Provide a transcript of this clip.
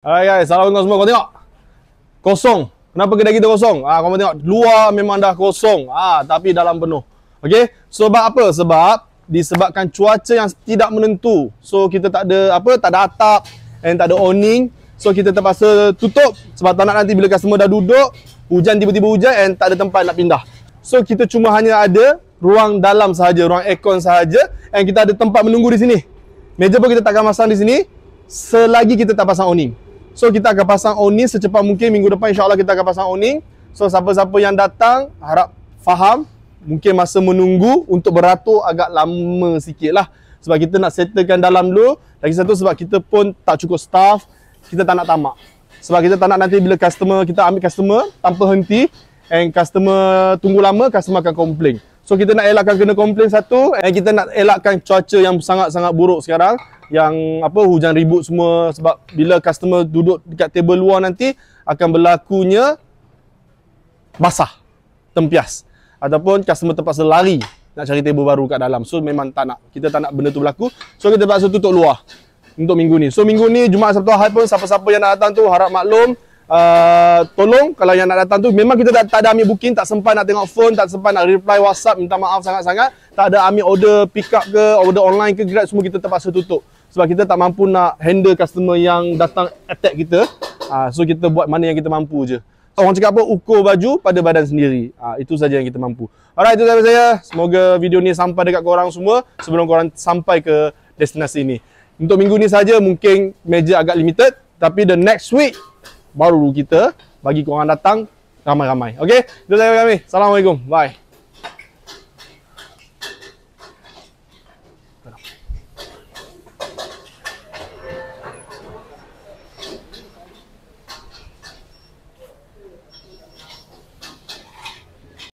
Hai guys, assalamualaikum semua. Kau tengok kosong. Kenapa kedai kita kosong? Kau tengok luar memang dah kosong. Tapi dalam penuh. Okey. Sebab apa? Sebab disebabkan cuaca yang tidak menentu. So kita tak ada atap and tak ada awning. So kita terpaksa tutup sebab tak nak nanti bila customer dah duduk, hujan tiba-tiba hujan and tak ada tempat nak pindah. So kita cuma hanya ada ruang dalam sahaja, ruang aircon sahaja, and kita ada tempat menunggu di sini. Meja pun kita takkan pasang di sini selagi kita tak pasang awning. So kita akan pasang awning secepat mungkin. Minggu depan insya-Allah kita akan pasang awning. So siapa-siapa yang datang harap faham, mungkin masa menunggu untuk beratur agak lama sikit lah. Sebab kita nak settlekan dalam dulu. Lagi satu sebab kita pun tak cukup staff. Kita tak nak tamak. Sebab kita tak nak nanti bila kita ambil customer tanpa henti, and customer tunggu lama, customer akan komplain. So kita nak elakkan kena komplain satu, and kita nak elakkan cuaca yang sangat-sangat buruk sekarang. Yang hujan ribut semua. Sebab bila customer duduk dekat table luar nanti akan berlakunya basah, tempias, ataupun customer terpaksa lari nak cari table baru kat dalam. So memang kita tak nak benda tu berlaku. So kita terpaksa tutup luar untuk minggu ni. So minggu ni Jumaat, Sabtu, Ahad pun siapa-siapa yang nak datang tu harap maklum. Tolong kalau yang nak datang tu, memang kita tak ada ambil booking, tak sempat nak tengok phone, tak sempat nak reply WhatsApp, minta maaf sangat-sangat. Tak ada ambil order pick up ke, order online ke, Grab, semua kita terpaksa tutup. Sebab kita tak mampu nak handle customer yang datang attack kita. So kita buat mana yang kita mampu je. Orang cakap apa? Ukur baju pada badan sendiri. Itu saja yang kita mampu. Alright, itu dari saya. Semoga video ni sampai dekat korang semua sebelum korang sampai ke destinasi ini. Untuk minggu ni saja mungkin meja agak limited, tapi the next week baru kita bagi korang datang ramai-ramai. Okey, itu dari kami. Assalamualaikum. Bye.